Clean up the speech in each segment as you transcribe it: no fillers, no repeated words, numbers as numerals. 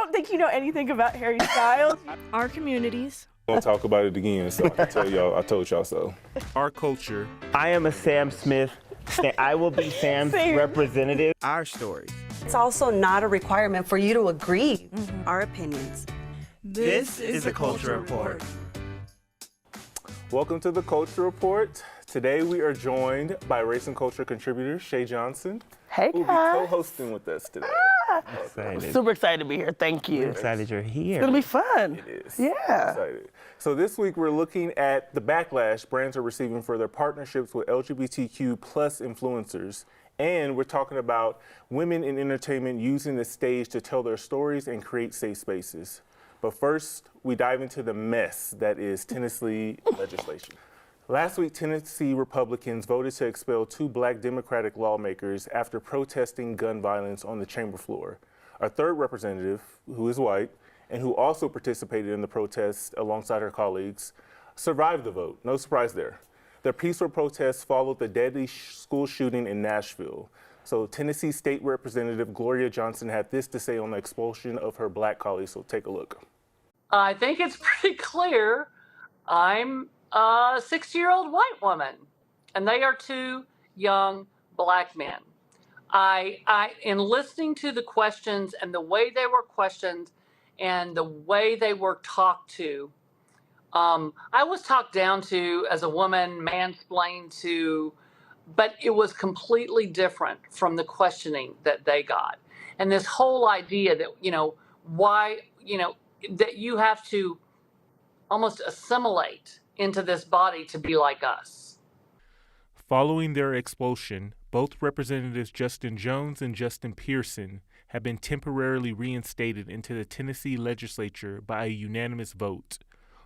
don't think you know anything about Harry Styles. Our communities. Don't talk about it again, so I can tell y'all, I told y'all so. Our culture. I am a Sam Smith. I will be Sam's representative. Our stories. It's also not a requirement for you to agree. Our opinions. This is the Culture Report. Welcome to the Culture Report. Today we are joined by race and culture contributor Shay Johnson, Hey who will be guys. co-hosting with us today. Excited. Super excited to be here. Thank you. Excited you're here. It's gonna be fun. It is. Yeah. Excited. So this week we're looking at the backlash brands are receiving for their partnerships with LGBTQ plus influencers. And we're talking about women in entertainment using the stage to tell their stories and create safe spaces. But first, we dive into the mess that is Tennessee legislation. Last week, Tennessee Republicans voted to expel 2 black Democratic lawmakers after protesting gun violence on the chamber floor. Our third representative, who is white, and who also participated in the protests alongside her colleagues, survived the vote. No surprise there. Their peaceful protests followed the deadly school shooting in Nashville. So Tennessee State Representative Gloria Johnson had this to say on the expulsion of her black colleagues, so take a look. I think it's pretty clear I'm a 60-year-old white woman, and they are 2 young black men. In listening to the questions and the way they were questioned and the way they were talked to, I was talked down to as a woman, mansplained to, but it was completely different from the questioning that they got. And this whole idea that, that you have to almost assimilate into this body to be like us. Following their expulsion, both Representatives Justin Jones and Justin Pearson have been temporarily reinstated into the Tennessee legislature by a unanimous vote.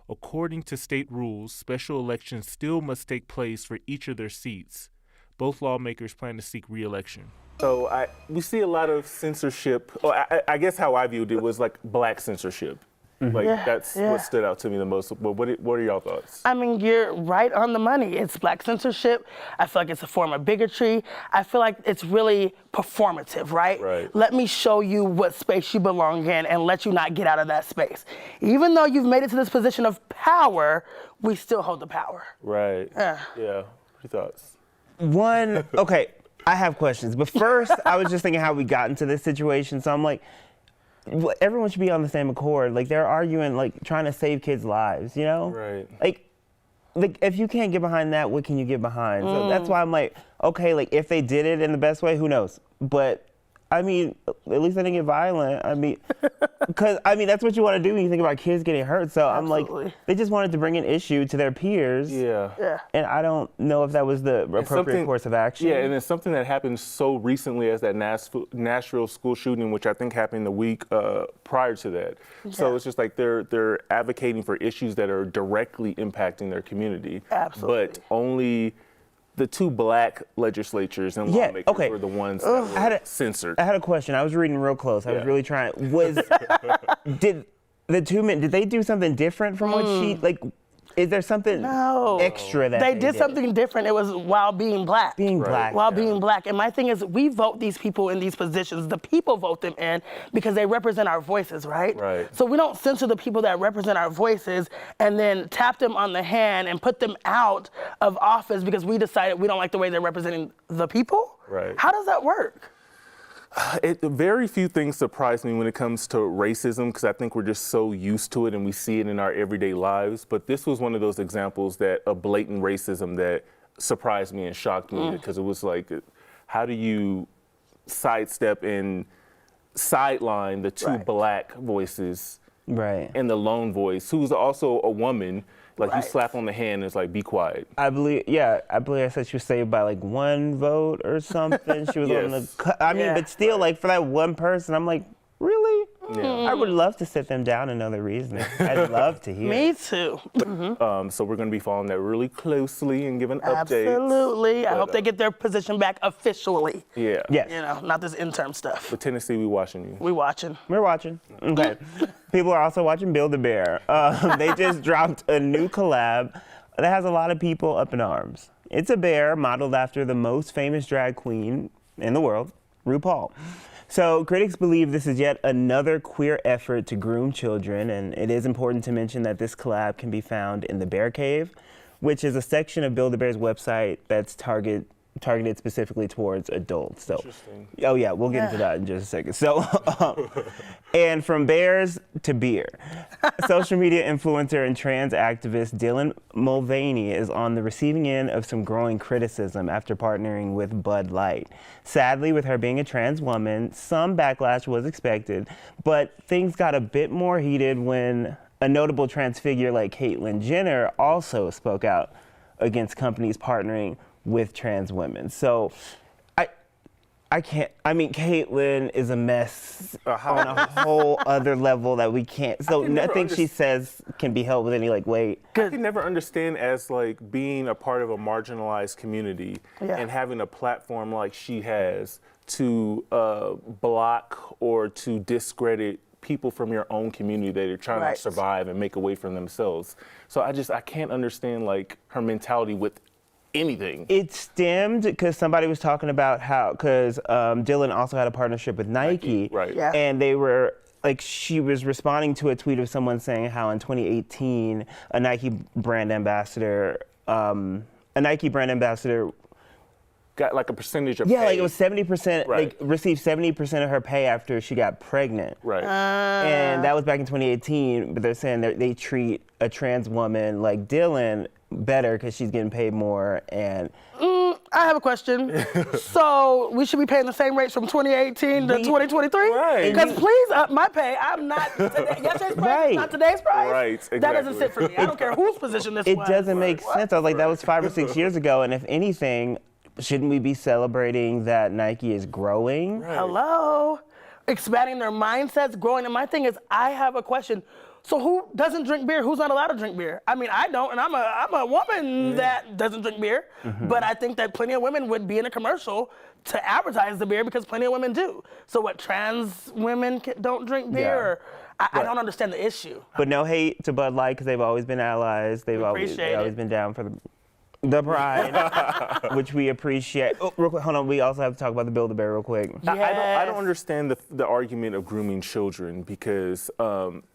According to state rules, special elections still must take place for each of their seats. Both lawmakers plan to seek re-election. So we see a lot of censorship. I guess how I viewed it was like black censorship. Like that's what stood out to me the most. But what are y'all thoughts? I mean, you're right on the money. It's black censorship. I feel like it's a form of bigotry. I feel like it's really performative, right? Right. Let me show you what space you belong in and let you not get out of that space. Even though you've made it to this position of power, we still hold the power. Right. Yeah. What are your thoughts? Okay, I have questions. But first, I was just thinking how we got into this situation. So I'm like, everyone should be on the same accord. Like, they're arguing, like, trying to save kids' lives, you know? Right. Like if you can't get behind that, what can you get behind? So that's why I'm like, okay, like, if they did it in the best way, who knows? But, I mean, at least they didn't get violent. I mean, because, I mean, that's what you want to do when you think about kids getting hurt. So Absolutely. I'm like, they just wanted to bring an issue to their peers. Yeah. And I don't know if that was the appropriate course of action. Yeah, and it's something that happened so recently as that Nashville school shooting, which I think happened the week prior to that. Yeah. So it's just like they're advocating for issues that are directly impacting their community. Absolutely. But only the 2 black legislatures and lawmakers were the ones that were censored. I had a question. I was reading real close. I was really trying. Did the 2 men, did they do something different from what she, like, is there something extra that they did something different. It was while being black. Being black. While being black. And my thing is, we vote these people in these positions. The people vote them in because they represent our voices, right? Right. So we don't censor the people that represent our voices and then tap them on the hand and put them out of office because we decided we don't like the way they're representing the people? Right. How does that work? Very few things surprise me when it comes to racism because I think we're just so used to it and we see it in our everyday lives. But this was one of those examples of blatant racism that surprised me and shocked me because it was like, how do you sidestep and sideline the 2 black voices and the lone voice, who's also a woman? Like you slap on the hand and it's like, be quiet. I believe I said she was saved by like 1 vote or something. She was on the, I mean, but still, like for that 1 person, I'm like, really? Yeah. I would love to sit them down and know the reasoning. I'd love to hear. Me too. So we're going to be following that really closely and giving updates. Absolutely. I hope they get their position back officially. Yeah. Yes. You know, not this interim stuff. But Tennessee, we watching you. We watching. We're watching. Okay. People are also watching BuildABear. They just dropped a new collab that has a lot of people up in arms. It's a bear modeled after the most famous drag queen in the world, RuPaul. So critics believe this is yet another queer effort to groom children, and it is important to mention that this collab can be found in the Bear Cave, which is a section of Build-A-Bear's website that's targeted specifically towards adults. So, Interesting. oh yeah, we'll get into that in just a second. So, and from bears to beer, social media influencer and trans activist Dylan Mulvaney is on the receiving end of some growing criticism after partnering with Bud Light. Sadly, with her being a trans woman, some backlash was expected, but things got a bit more heated when a notable trans figure like Caitlyn Jenner also spoke out against companies partnering with trans women. So I can't, I mean, Caitlyn is a mess on a whole other level that we can't, so nothing she says can be held with any like weight. I can never understand as like being a part of a marginalized community and having a platform like she has to block or to discredit people from your own community that are trying to survive and make a way for themselves. So I can't understand like her mentality with anything. It stemmed because somebody was talking about how, because Dylan also had a partnership with Nike, right? Yeah. And they were like, she was responding to a tweet of someone saying how in 2018 a Nike brand ambassador got like a percentage of pay. like it was 70%, like received 70% of her pay after she got pregnant. Right. And that was back in 2018, but they're saying that they treat a trans woman like Dylan better because she's getting paid more. And I have a question. So we should be paying the same rates from 2018 to 2023? Right. Because please up my pay. I'm not yesterday's price, not today's price. Right, exactly. That doesn't sit for me. I don't care whose position this was. It doesn't make sense. I was like, that was 5 or 6 years ago, and if anything, shouldn't we be celebrating that Nike is growing? Right. Hello? Expanding their mindsets, growing. And my thing is, I have a question. So who doesn't drink beer? Who's not allowed to drink beer? I mean, I don't, and I'm a woman that doesn't drink beer. But I think that plenty of women would be in a commercial to advertise the beer because plenty of women do. So what, trans women don't drink beer? Or, I don't understand the issue. But no hate to Bud Light because they've always been allies. They've always been down for the pride, which we appreciate. Oh, real quick, hold on. We also have to talk about the Build-A-Bear real quick. I don't understand the argument of grooming children because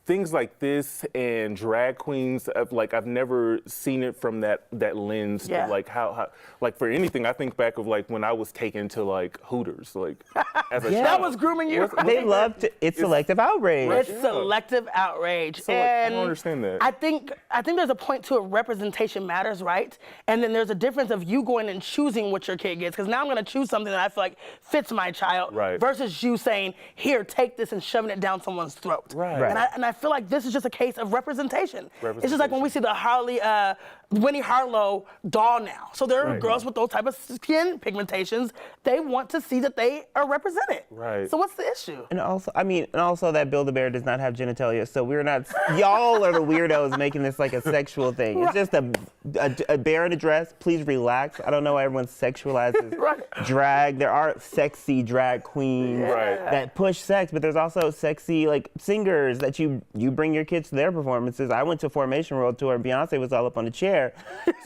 things like this and drag queens, I've never seen it from that lens. To like how like for anything. I think back of like when I was taken to like Hooters, like as a child. That was grooming you. They loved it. It's selective outrage. It's selective outrage. So, and I don't understand that. I think there's a point to it. Representation matters, right? And then there's a difference of you going and choosing what your kid gets. Because now I'm going to choose something that I feel like fits my child versus you saying, here, take this and shoving it down someone's throat. Right. And I feel like this is just a case of representation. It's just like when we see the Winnie Harlow doll now. So there are girls with those type of skin pigmentations. They want to see that they are represented. Right. So what's the issue? And also that Build-A-Bear does not have genitalia, so we're not, y'all are the weirdos making this like a sexual thing. It's just a bear in a dress. Please relax. I don't know why everyone sexualizes drag. There are sexy drag queens that push sex, but there's also sexy like singers that you bring your kids to their performances. I went to Formation World Tour and Beyonce was all up on the chair.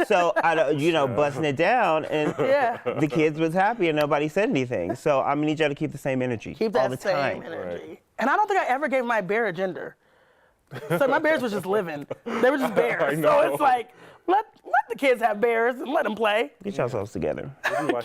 So busting it down, and the kids was happy and nobody said anything. So I'm gonna need y'all to keep the same energy Keep that all the same time. energy. And I don't think I ever gave my bear a gender. So my bears were just living. They were just bears. So it's like, let the kids have bears and let them play. Get yourselves together.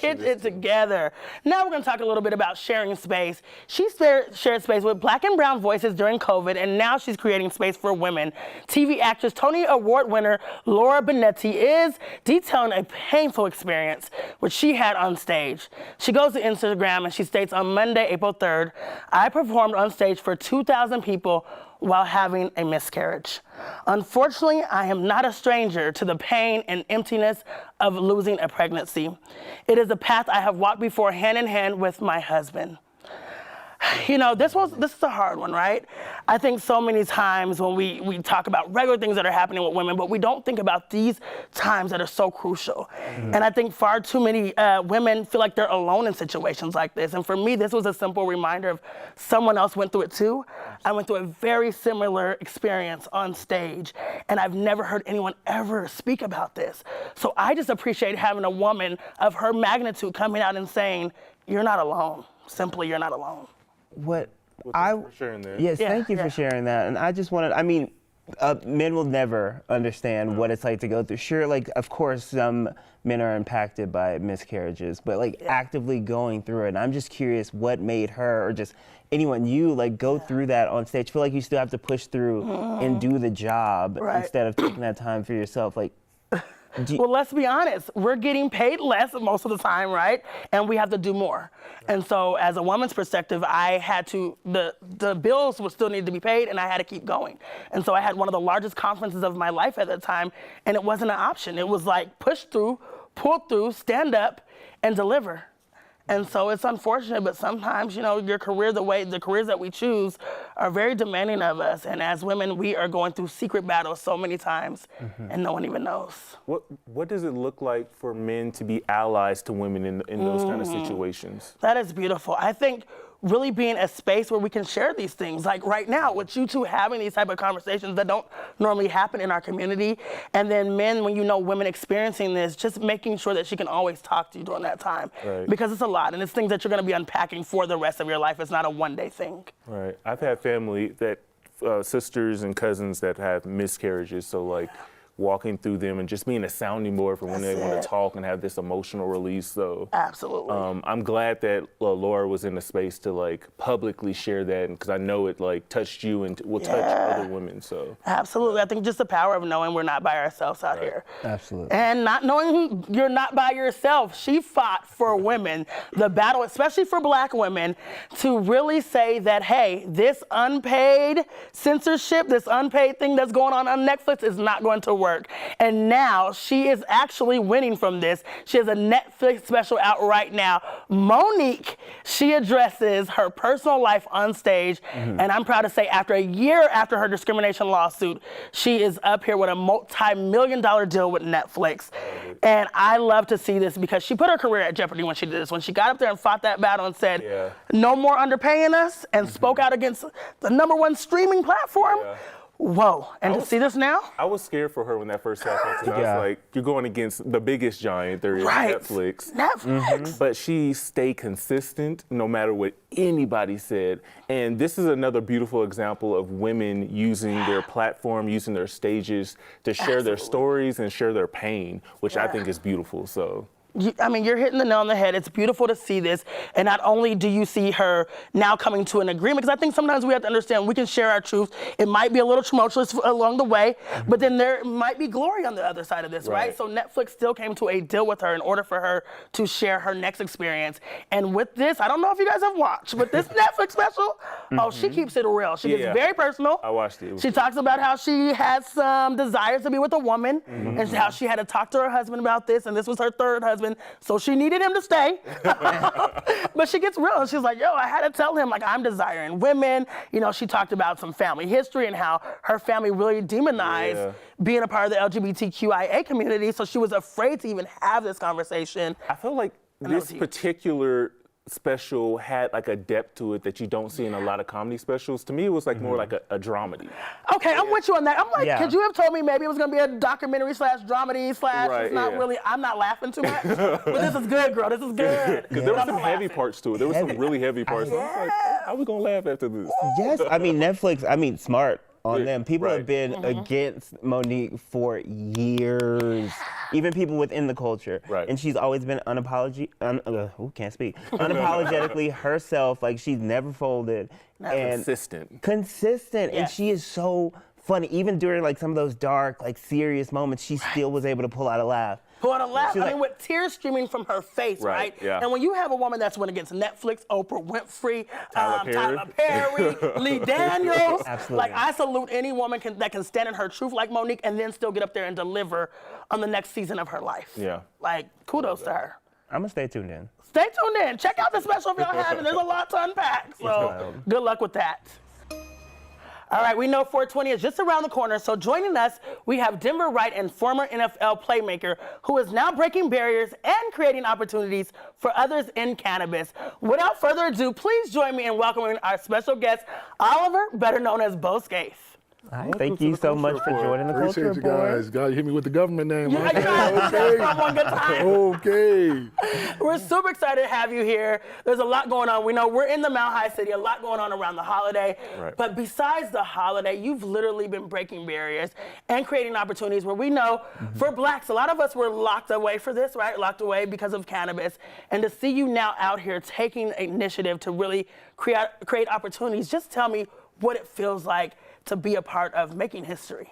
Get it together. Now we're going to talk a little bit about sharing space. She shared space with Black and brown voices during COVID, and now she's creating space for women. TV actress, Tony Award winner Laura Benanti is detailing a painful experience which she had on stage. She goes to Instagram and she states on Monday, April 3rd, I performed on stage for 2,000 people while having a miscarriage. Unfortunately, I am not a stranger to the pain and emptiness of losing a pregnancy. It is a path I have walked before hand in hand with my husband. You know, this is a hard one, right? I think so many times when we talk about regular things that are happening with women, but we don't think about these times that are so crucial. And I think far too many women feel like they're alone in situations like this. And for me, this was a simple reminder of someone else went through it too. I went through a very similar experience on stage, and I've never heard anyone ever speak about this. So I just appreciate having a woman of her magnitude coming out and saying, you're not alone. Simply, you're not alone. what Well, I thanks for sharing that. yes, Yeah, thank you yeah. for sharing that. And I just wanted, I mean, men will never understand what it's like to go through. Sure, like of course some men are impacted by miscarriages, but like actively going through it. And I'm just curious what made her or just anyone you like go through that on stage. Feel like you still have to push through and do the job Right. instead of taking that time for yourself. Like, Well, let's be honest. We're getting paid less most of the time, right? And we have to do more. And so, as a woman's perspective, I had to the bills would still need to be paid, and I had to keep going. And so, I had one of the largest conferences of my life at that time, and it wasn't an option. It was like push through, pull through, stand up, and deliver. And so it's unfortunate, but sometimes, you know, your career, the careers that we choose are very demanding of us. And as women, we are going through secret battles so many times, and no one even knows. What does it look like for men to be allies to women in those kind of situations? That is beautiful. I think really being a space where we can share these things. Like right now, with you two having these type of conversations that don't normally happen in our community. And then men, when you know women experiencing this, just making sure that she can always talk to you during that time. Right. Because it's a lot, and it's things that you're gonna be unpacking for the rest of your life. It's not a one-day thing. Right. I've had family that, sisters and cousins that have miscarriages, so like walking through them and just being a sounding board for when they want to talk and have this emotional release. So Absolutely. I'm glad that Laura was in a space to like publicly share that, because I know it like touched you and will touch other women. So Absolutely. I think just the power of knowing we're not by ourselves out here. absolutely. And not knowing you're not by yourself. She fought for women, the battle, especially for Black women, to really say that, hey, this unpaid censorship, this unpaid thing that's going on Netflix is not going to work. And now she is actually winning from this. She has a Netflix special out right now. Monique, she addresses her personal life on stage. And I'm proud to say after a year after her discrimination lawsuit, she is up here with a multi-million-dollar deal with Netflix. And I love to see this because she put her career at jeopardy when she did this. When she got up there and fought that battle and said, no more underpaying us, and spoke out against the #1 streaming platform. Whoa, and to see this now? I was scared for her when that first happened, because I was like, you're going against the biggest giant there is, Netflix. But she stayed consistent no matter what anybody said. And this is another beautiful example of women using their platform, using their stages to share their stories and share their pain, which I think is beautiful. So. I mean, you're hitting the nail on the head. It's beautiful to see this. And not only do you see her now coming to an agreement, because I think sometimes we have to understand we can share our truth. It might be a little tumultuous along the way, but then there might be glory on the other side of this, right? So Netflix still came to a deal with her in order for her to share her next experience. And with this, I don't know if you guys have watched, but this Netflix special, oh, she keeps it real. She gets very personal. I watched it. She talks about how she had some desires to be with a woman and how she had to talk to her husband about this, and this was her third husband. So she needed him to stay. But she gets real and she's like, yo, I had to tell him, like, I'm desiring women. You know, she talked about some family history and how her family really demonized being a part of the LGBTQIA community. So she was afraid to even have this conversation. I feel like this particular special had like a depth to it that you don't see in a lot of comedy specials. To me, it was like more like a dramedy. Okay, I'm with you on that. I'm like, could you have told me maybe it was gonna be a documentary / dramedy / it's not really, I'm not laughing too much. But this is good, girl, this is good. Because there were some heavy parts to it. There were some really heavy parts. I was like, how are we gonna laugh after this? Yes, I mean, Netflix, I mean, smart on them. People have been against Monique for years, even people within the culture. And she's always been unapologetically herself. Like, she's never folded. And consistent. And she is so funny. Even during like some of those dark, like serious moments, she still was able to pull out a laugh. Pull out a laugh. I mean, with tears streaming from her face, right? And when you have a woman that's went against Netflix, Oprah Winfrey, Tyler Perry, Lee Daniels, like, I salute any woman that can stand in her truth like Monique and then still get up there and deliver on the next season of her life. Like, kudos to her. I'm gonna stay tuned in. Stay tuned in. Check out the special if y'all haven't. There's a lot to unpack. So good luck with that. All right, we know 420 is just around the corner, so joining us, we have Denver Wright and former NFL playmaker who is now breaking barriers and creating opportunities for others in cannabis. Without further ado, please join me in welcoming our special guest, Oliver, better known as Bo Scaife. All right, thank you so much for joining the Appreciate Culture you guys. Report. God, you hit me with the government name. Yeah, Okay. one good time. Okay. We're super excited to have you here. There's a lot going on. We know we're in the Mount High City, a lot going on around the holiday. Right. But besides the holiday, you've literally been breaking barriers and creating opportunities where we know for blacks, a lot of us were locked away for this, right? Locked away because of cannabis. And to see you now out here taking initiative to really create opportunities, just tell me what it feels like to be a part of making history.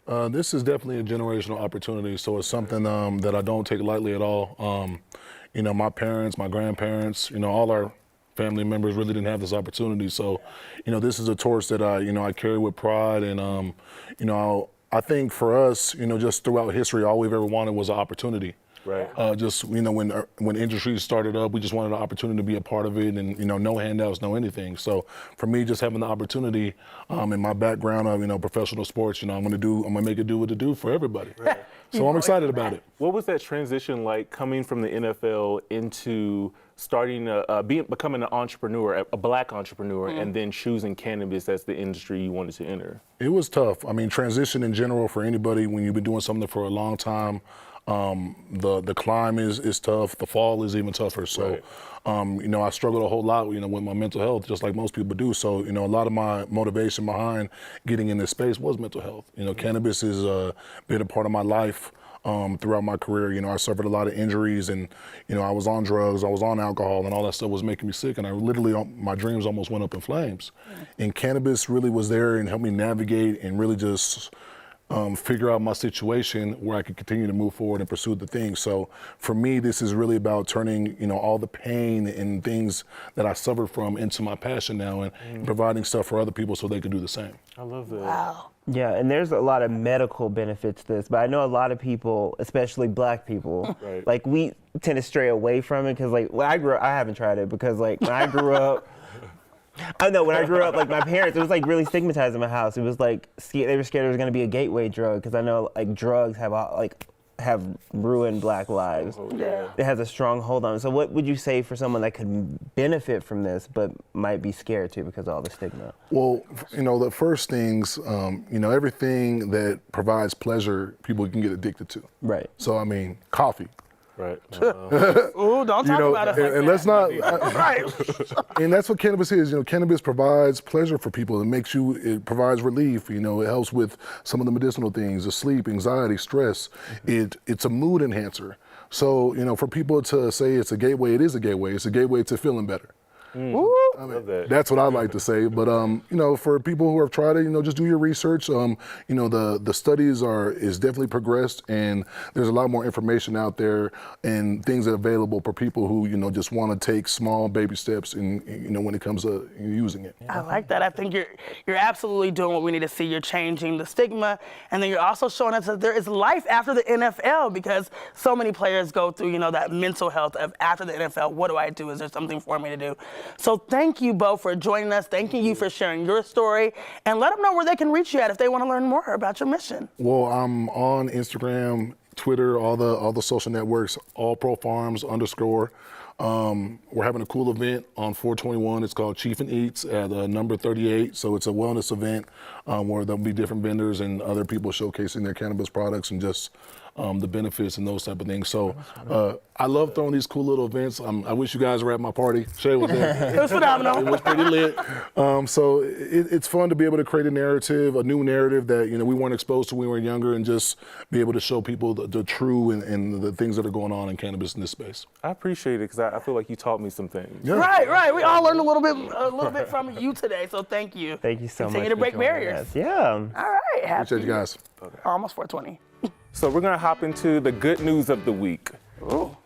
This is definitely a generational opportunity, so it's something that I don't take lightly at all. My parents, my grandparents, all our family members really didn't have this opportunity. So, this is a torch that I carry with pride, and I think for us, just throughout history, all we've ever wanted was an opportunity. Right. When industry started up, we just wanted an opportunity to be a part of it, and no handouts, no anything. So for me, just having the opportunity, in my background of professional sports, I'm gonna make it do what it do for everybody. Right. So I'm excited about it. What was that transition like coming from the NFL into starting becoming an entrepreneur, a black entrepreneur, and then choosing cannabis as the industry you wanted to enter? It was tough. I mean, transition in general for anybody when you've been doing something for a long time. The climb is tough. The fall is even tougher. So, Right. I struggled a whole lot, with my mental health, just like most people do. So, a lot of my motivation behind getting in this space was mental health. Cannabis has been a part of my life throughout my career. I suffered a lot of injuries, and I was on drugs, I was on alcohol, and all that stuff was making me sick. And I literally, my dreams almost went up in flames. And cannabis really was there and helped me navigate and really just figure out my situation where I could continue to move forward and pursue the things. So for me, this is really about turning, all the pain and things that I suffered from into my passion now, and providing stuff for other people so they can do the same. I love that. Wow. Yeah, and there's a lot of medical benefits to this, but I know a lot of people, especially black people, Right. like we tend to stray away from it because when I grew up, I haven't tried it because when I grew up, when I grew up, my parents, it was really stigmatized in my house. It was they were scared it was going to be a gateway drug because I know drugs have ruined black lives. Yeah. It has a strong hold on it. So what would you say for someone that could benefit from this but might be scared too because of all the stigma? Well, the first things, everything that provides pleasure, people can get addicted to. Right. So, coffee. Right. Ooh, don't talk about us like and that. let's not. Right. And that's what cannabis is. Cannabis provides pleasure for people. It provides relief. It helps with some of the medicinal things, the sleep, anxiety, stress. It's a mood enhancer. So, for people to say it's a gateway, it is a gateway. It's a gateway to feeling better. Love that. That's what I like to say. But for people who have tried it, just do your research. The studies is definitely progressed, and there's a lot more information out there and things that are available for people who just want to take small baby steps in when it comes to using it. I like that. I think you're absolutely doing what we need to see. You're changing the stigma, and then you're also showing us that there is life after the NFL because so many players go through that mental health of after the NFL. What do I do? Is there something for me to do? So thank you, Bo, for joining us. Thanking you for sharing your story, and let them know where they can reach you at if they want to learn more about your mission. Well, I'm on Instagram, Twitter, all the social networks, allprofarms_. We're having a cool event on 4/21. It's called Chief and Eats at number 38. So it's a wellness event where there'll be different vendors and other people showcasing their cannabis products and just the benefits and those type of things. So I love throwing these cool little events. I wish you guys were at my party. Shay was there. It was phenomenal. It was pretty lit. So it's fun to be able to create a narrative, a new narrative that we weren't exposed to when we were younger, and just be able to show people the true and the things that are going on in cannabis in this space. I appreciate it because I feel like you taught me some things. Yeah. Right. We all learned a little bit from you today. So thank you. Thank you so Continue much to break for joining barriers. us. Yeah. All right. Appreciate you guys. Almost 420. So we're going to hop into the good news of the week. Ooh.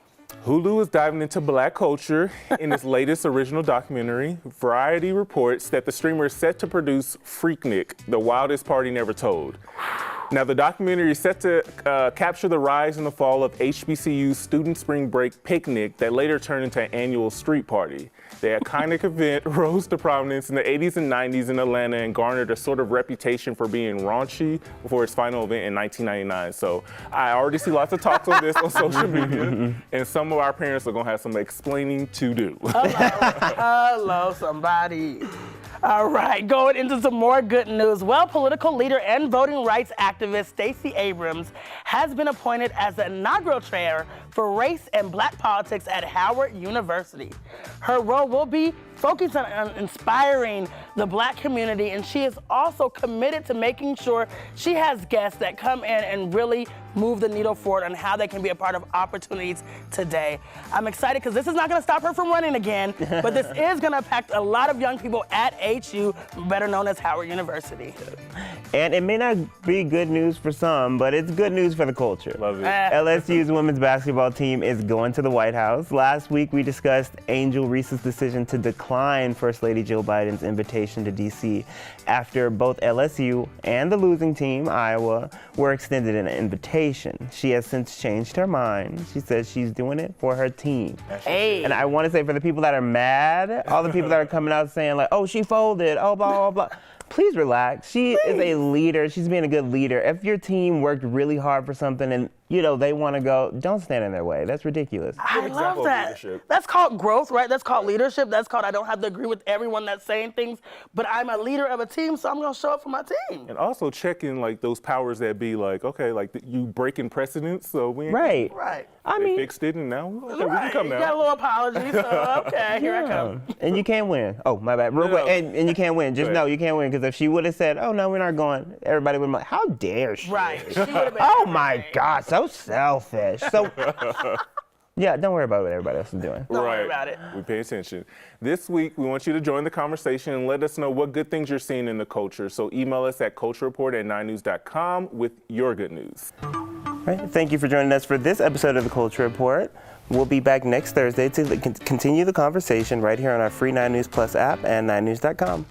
Hulu is diving into black culture in its latest original documentary. Variety reports that the streamer is set to produce Freaknik, the wildest party never told. Now, the documentary is set to capture the rise and the fall of HBCU's student spring break picnic that later turned into an annual street party. The iconic event rose to prominence in the 80s and 90s in Atlanta and garnered a sort of reputation for being raunchy before its final event in 1999. So I already see lots of talks on this on social media, and some of our parents are going to have some explaining to do. Hello, somebody. All right, going into some more good news. Well, political leader and voting rights activist Stacey Abrams has been appointed as the inaugural chair for race and black politics at Howard University. Her role will be focused on inspiring the black community, and she is also committed to making sure she has guests that come in and really move the needle forward on how they can be a part of opportunities today. I'm excited because this is not going to stop her from running again, but this is going to impact a lot of young people at HU, better known as Howard University. And it may not be good news for some, but it's good news for the culture. Love it. LSU's women's basketball team is going to the White House. Last week, we discussed Angel Reese's decision to decline First Lady Jill Biden's invitation to D.C. after both LSU and the losing team, Iowa, were extended an invitation. She has since changed her mind. She says she's doing it for her team. Hey. And I want to say, for the people that are mad, all the people that are coming out saying like, oh, she folded, oh, blah, blah, blah. Please relax. She is a leader. She's being a good leader. If your team worked really hard for something and, you know, they want to go, don't stand in their way. That's ridiculous. I love that. That's called growth, right? That's called leadership. That's called I don't have to agree with everyone that's saying things, but I'm a leader of a team, so I'm going to show up for my team. And also checking like those powers that be like, okay, like you breaking precedents, so we ain't Right. Right. I they mean, fixed it and now okay, we Right. can come You now. got a little apology, so okay, here I come. and you can't win. Oh, my bad. Real No, quick. no. And you can't win. Just Right. know you can't win, because if she would have said, oh, no, we're not going, everybody would have been like, how dare she? Right. She would've been Oh, my everything. God, so selfish. So, yeah, don't worry about what everybody else is doing. Don't worry Right. about it. We pay attention. This week, we want you to join the conversation and let us know what good things you're seeing in the culture. So email us at culturereport@9news.com with your good news. Right. Thank you for joining us for this episode of the Culture Report. We'll be back next Thursday to continue the conversation right here on our free 9 News Plus app and 9news.com.